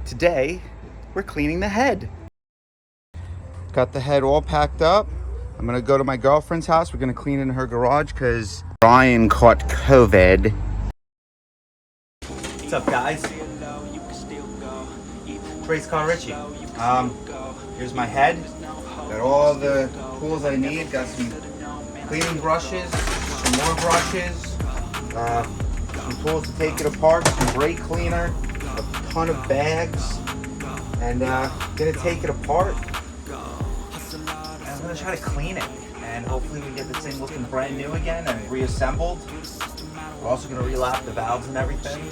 Today, we're cleaning the head. Got the head all packed up. I'm gonna go to my girlfriend's house. We're gonna clean in her garage because Brian caught COVID. What's up, guys? Race car Richie. Here's my head. Got all the tools I need. Got some cleaning brushes, some more brushes, some tools to take it apart, some brake cleaner, a ton of bags, and gonna take it apart. And I'm gonna try to clean it, and hopefully we get this thing looking brand new again and reassembled. We're also gonna relap the valves and everything.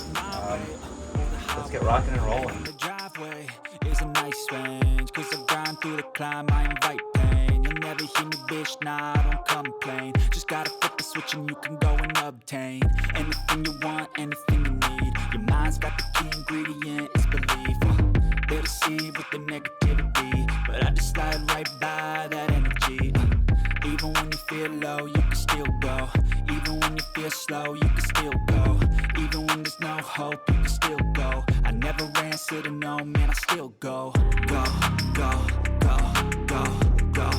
Let's get rocking and rolling. The driveway is a nice range, 'cause I've gone through the climb, I invite pain. You'll never hear me, bitch, nah, I don't complain. Just gotta flip the switch and you can go and obtain anything you want, anything you need. Your mind's got the key ingredient, it's belief. They deceive with the negativity, but I just slide right by that energy. Even when you feel low, you can still go. Even when you feel slow, you can still go. Even when there's no hope, you can still go. I never answer to no, man, I still go. Go, go, go, go, go, go,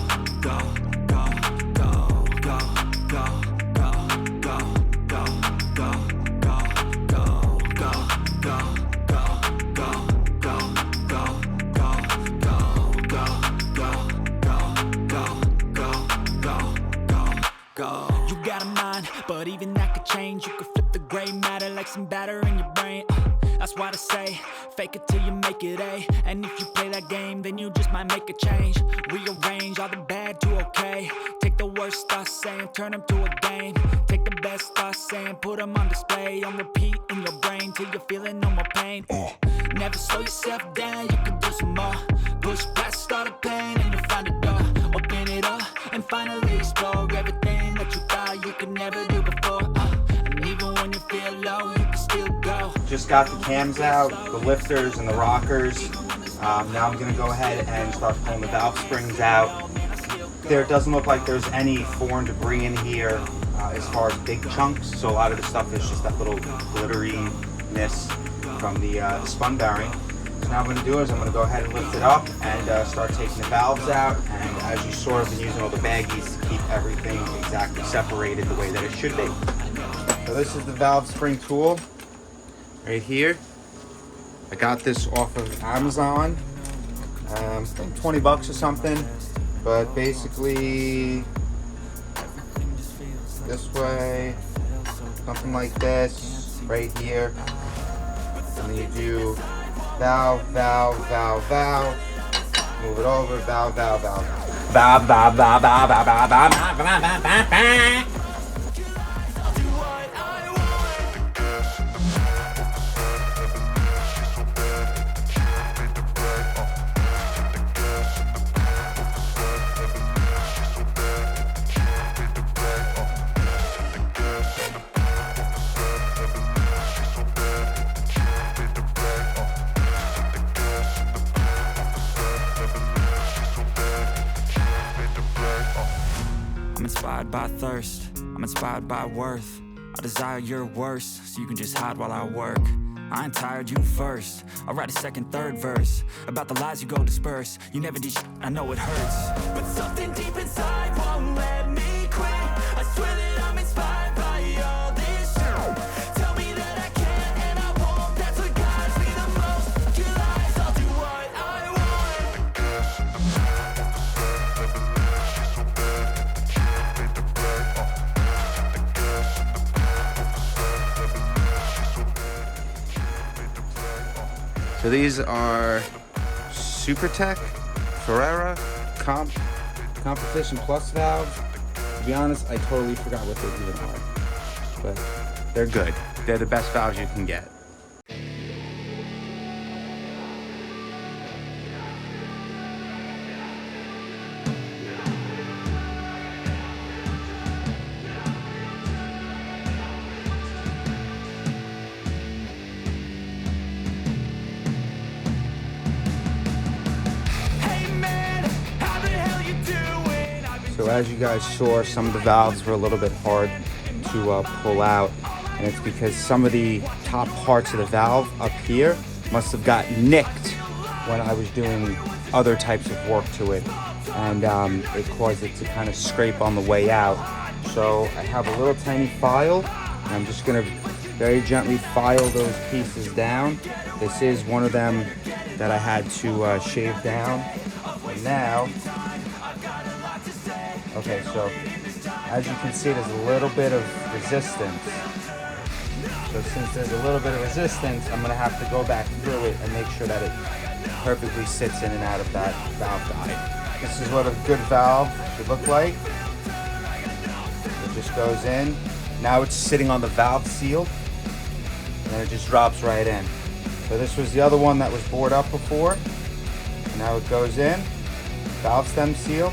go, go, go, go, go, go, go, go, go, go, go, go. You got a mind, but even that could change. You could flip the gray matter like some batter in your brain. That's why they say, fake it till you make it A. And if you play that game, then you just might make a change. Rearrange all the bad to okay. Take the worst thoughts saying, turn them to a game. Take the best thoughts saying, put them on display. On repeat in your brain till you're feeling no more pain. Never slow yourself down, you can do some more. Push past all the pain and you'll find a door. Open it up and finally explore everything that you thought you could never do before. And even when you feel low, you can still go. Just got the cams out, the lifters and the rockers. Now I'm gonna go ahead and start pulling the valve springs out. There doesn't look like there's any foreign debris in here as far as big chunks. So a lot of the stuff is just that little glitteriness from the spun bearing. So now what I'm going to do is I'm going to go ahead and lift it up and start taking the valves out. And as you saw, I've been using all the baggies to keep everything exactly separated the way that it should be. So this is the valve spring tool right here. I got this off of Amazon, I think 20 bucks or something. But basically this way, something like this right here. And then you do valve, valve, valve, valve. Move it over, valve, valve, valve, valve, valve, valve, valve, valve, valve, valve, valve, valve, valve. I'm inspired by thirst, I'm inspired by worth. I desire your worst, so you can just hide while I work. I ain't tired, you first. I'll write a second, third verse about the lies you go disperse. You never did shit, I know it hurts, but something deep inside won't let me quit. I swear that I'm inspired by all this shit. Tell me that I can and I won't. That's what guides me the most. Your lies, I'll do what I want. So these are SuperTech Ferrera Competition Plus valves. To be honest, I totally forgot what they even are, but they're good. They're the best valves you can get. So as you guys saw, some of the valves were a little bit hard to pull out, and it's because some of the top parts of the valve up here must have got nicked when I was doing other types of work to it, and it caused it to kind of scrape on the way out. So I have a little tiny file, and I'm just gonna very gently file those pieces down. This is one of them that I had to shave down. And now, okay, so as you can see, there's a little bit of resistance. So since there's a little bit of resistance, I'm gonna have to go back through it and make sure that it perfectly sits in and out of that valve guide. This is what a good valve should look like. It just goes in. Now it's sitting on the valve seal, and it just drops right in. So this was the other one that was bored up before. Now it goes in, valve stem seal,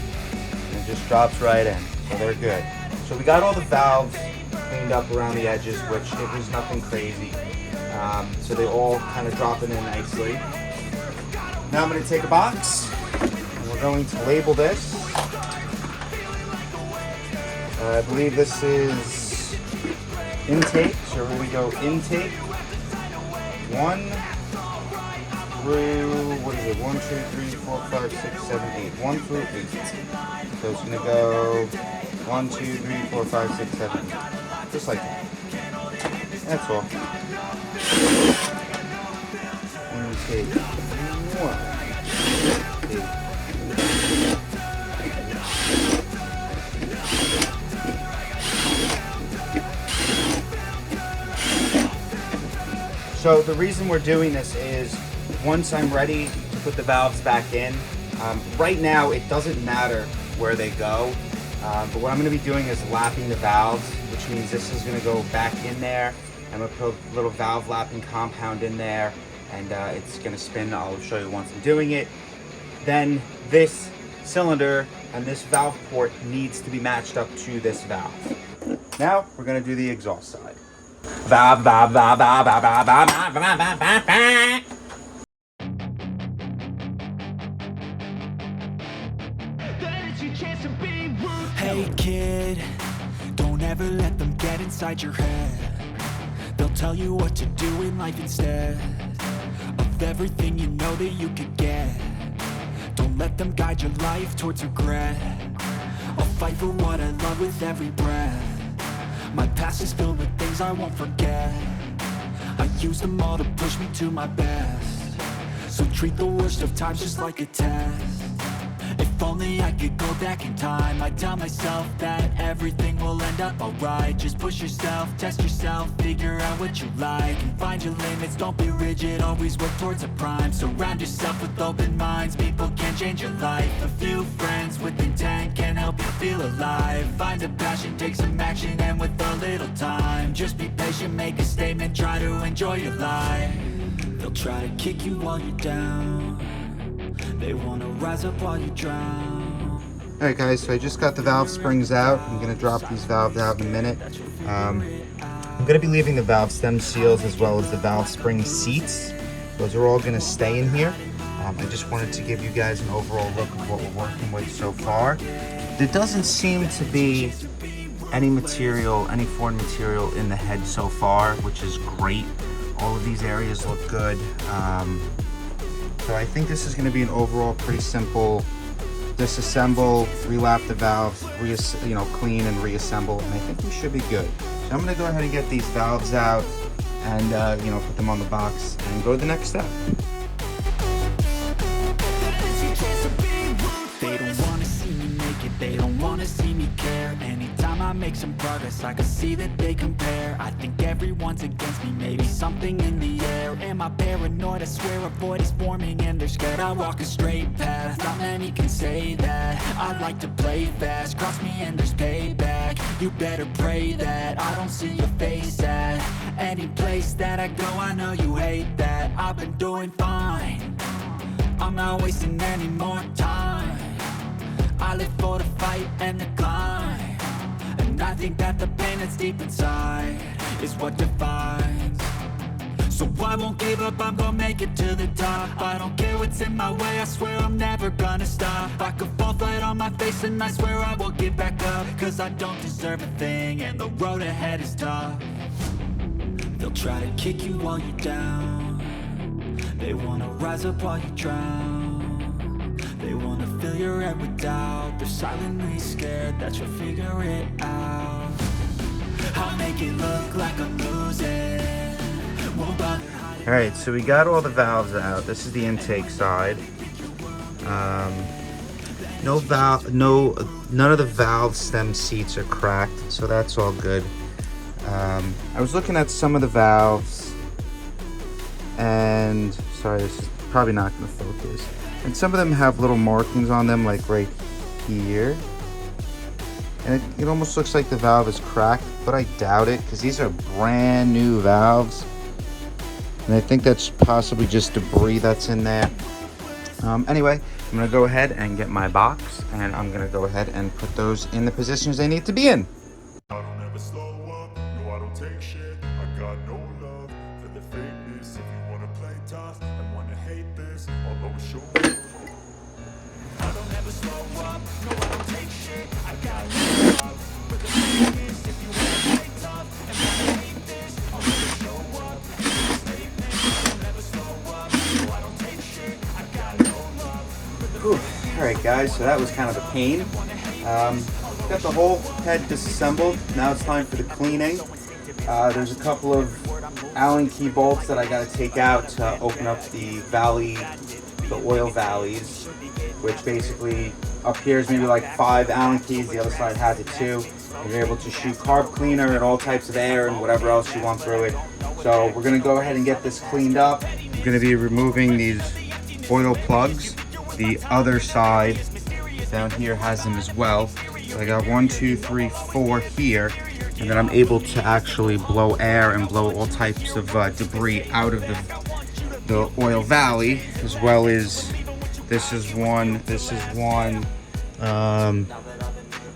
and it just drops right in. So they're good. So we got all the valves cleaned up around the edges, which it was nothing crazy. So they all kind of dropping in nicely. Now I'm going to take a box, and we're going to label this. I believe this is intake, so here we go, intake 1 through, what is it, 1, 2, 3, 4, 5, 6, 7, 8, 1 through 8. So it's gonna go 1, 2, 3, 4, 5, 6, 7, 8. Just like that. That's all. Intake 1. So the reason we're doing this is once I'm ready to put the valves back in, right now it doesn't matter where they go, but what I'm going to be doing is lapping the valves, which means this is going to go back in there. I'm going to put a little valve lapping compound in there, and it's going to spin. I'll show you once I'm doing it. Then this cylinder and this valve port needs to be matched up to this valve. Now we're going to do the exhaust side. Valve, valve, valve, valve, valve, valve, valve, valve, valve, valve, valve. Hey kid, don't ever let them get inside your head. They'll tell you what to do in life instead of everything you know that you could get. Don't let them guide your life towards regret. I'll fight for what I love with every breath. My past is filled with things I won't forget. I use them all to push me to my best. So treat the worst of times just like a test. If only I could go back in time, I'd tell myself that everything will end up alright. Just push yourself, test yourself, figure out what you like, and find your limits, don't be rigid, always work towards a prime. Surround yourself with open minds, people can change your life. A few friends with intent can help you feel alive. Find a passion, take some action, and with a little time, just be patient, make a statement, try to enjoy your life. They'll try to kick you while you're down. They wanna rise up while you drown. Alright guys, so I just got the valve springs out. I'm going to drop these valves out in a minute. I'm going to be leaving the valve stem seals as well as the valve spring seats. Those are all going to stay in here. I just wanted to give you guys an overall look of what we're working with so far. There doesn't seem to be any material, any foreign material in the head so far, which is great. All of these areas look good. So I think this is going to be an overall pretty simple disassemble, relap the valves, clean and reassemble, and I think we should be good. So I'm going to go ahead and get these valves out and put them on the box and go to the next step. They don't wanna see me make it, they don't wanna see me care. Anytime I make some progress, I can see that they compare. I think everyone's against me, maybe something in the air. Am I paranoid? I swear a void is forming and they're scared. I walk a straight path, not many can say that. I like to play fast, cross me and there's payback. You better pray that I don't see your face at any place that I go. I know you hate that. I've been doing fine, I'm not wasting any more time. I live for the fight and the climb, and I think that the pain that's deep inside is what defines. So I won't give up, I'm gonna make it to the top. I don't care what's in my way, I swear I'm never gonna stop. I could fall flat on my face and I swear I will get back up, cause I don't deserve a thing and the road ahead is tough. They'll try to kick you while you're down. They wanna rise up while you drown. They wanna fill your head with doubt. They're silently scared that you'll figure it out. I'll make it look like I'm losing. Won't bother hiding. All right, so we got all the valves out. This is the intake side. None of the valve stem seats are cracked, so that's all good. I was looking at some of the valves, and sorry, this is probably not going to focus. And some of them have little markings on them, like right here. And it almost looks like the valve is cracked, but I doubt it, because these are brand new valves. And I think that's possibly just debris that's in there. Anyway, I'm gonna go ahead and get my box, and I'm gonna go ahead and put those in the positions they need to be in. I don't ever slow up, no I don't take shit. I got no love for the fakeness. If you wanna play tough and wanna hate this, I'll always show up. I don't ever slow up, no I don't take shit. I got no love for the fakeness. If you wanna play tough and wanna hate this, I'll always show up. It's a statement. I don't ever slow up, no I don't take shit. I got no love for the fakeness. All right, guys, so that was kind of a pain. Got the whole head disassembled. Now it's time for the cleaning. There's a couple of Allen key bolts that I got to take out to open up the oil valleys, which basically up here is maybe like 5 Allen keys. The other side has it too. And you're able to shoot carb cleaner and all types of air and whatever else you want through it. So we're gonna go ahead and get this cleaned up. I'm gonna be removing these oil plugs. The other side down here has them as well. So I got 1, 2, 3, 4 here, and then I'm able to actually blow air and blow all types of debris out of the oil valley, as well as this is one,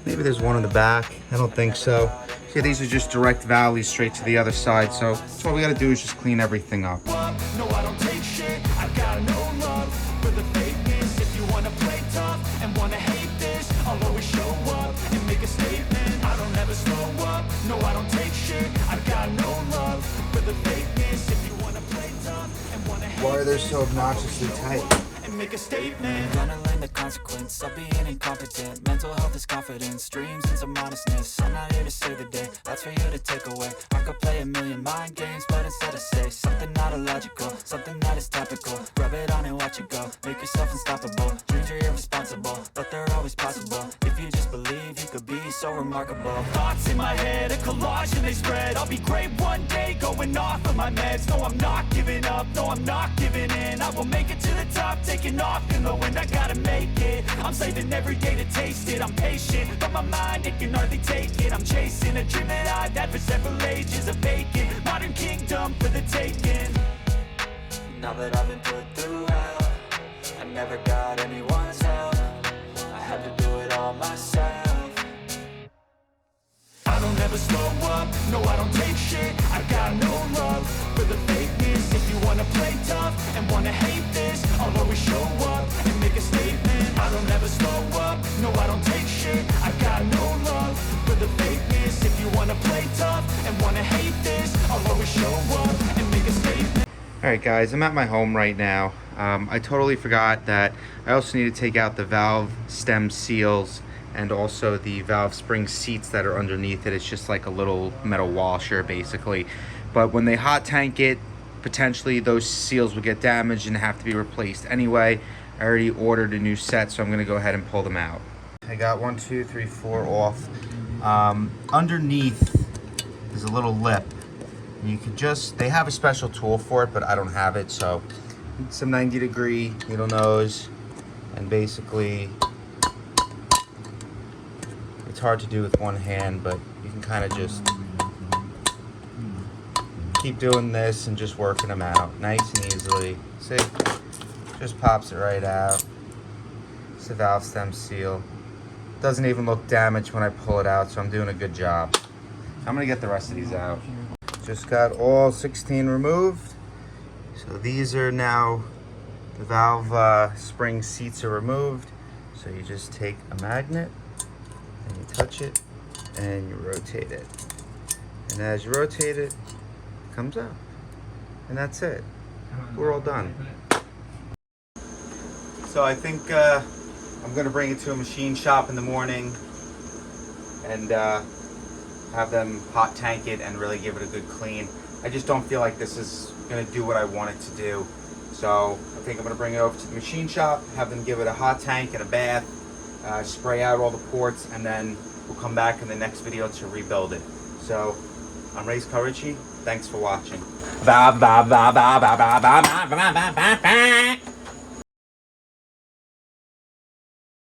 maybe there's one in the back, I don't think so. Yeah, these are just direct valleys straight to the other side, so all we gotta do is just clean everything up. No, I don't take shit. I got no love for the fakeness. If you wanna play tough and wanna hate this, I'll always show up and make a statement. I don't ever slow up. No, I don't take shit. I got no love for the fakeness. If you wanna play tough and wanna hate. Why are they so obnoxiously tight? Make a statement. Gonna learn the consequence of being incompetent. Mental health is confidence, dreams and some honestness. I'm not here to save the day, that's for you to take away. I could play a million mind games, but instead I say something not illogical, something that is topical. Rub it on and watch it go, make yourself unstoppable. Dreams are irresponsible, but they're always possible. If you just believe, you could be so remarkable. Thoughts in my head, a collage and they spread. I'll be great one day, going off of my meds. No, I'm not giving up, no, I'm not giving in. I will make it to the top, taking off in the wind, I gotta make it. I'm saving every day to taste it. I'm patient, but my mind, it can hardly take it. I'm chasing a dream that I've had for several ages. A vacant, modern kingdom for the taking. Now that I've been put through hell, I never got anyone's help. I had to do it all myself. I don't ever slow up, no I don't take shit. I got no love for the fakeness. If you wanna play tough and wanna hate this, I'll always show up and make a statement. I don't ever slow up, no I don't take shit. I got no love for the fakeness. If you wanna play tough and wanna hate this, I'll always show up and make a statement. Alright guys, I'm at my home right now. I totally forgot that I also need to take out the valve stem seals and also the valve spring seats that are underneath it. It's just like a little metal washer basically. But when they hot tank it, potentially those seals will get damaged and have to be replaced anyway. I already ordered a new set, so I'm gonna go ahead and pull them out. I got 1, 2, 3, 4 off. Underneath is a little lip. And you could just, they have a special tool for it, but I don't have it, so some 90-degree needle nose, and basically it's hard to do with one hand, but you can kind of just keep doing this and just working them out nice and easily. See, just pops it right out. It's the valve stem seal. Doesn't even look damaged when I pull it out, so I'm doing a good job. I'm gonna get the rest of these out. Just got all 16 removed. So these are now, the valve spring seats are removed. So you just take a magnet and you touch it and you rotate it. And as you rotate it, it comes out. And that's it. We're all done. So I think I'm gonna bring it to a machine shop in the morning and have them hot tank it and really give it a good clean. I just don't feel like this is gonna do what I want it to do. So I think I'm gonna bring it over to the machine shop, have them give it a hot tank and a bath, spray out all the ports, and then we'll come back in the next video to rebuild it. So I'm My Motor Pt2. Thanks for watching.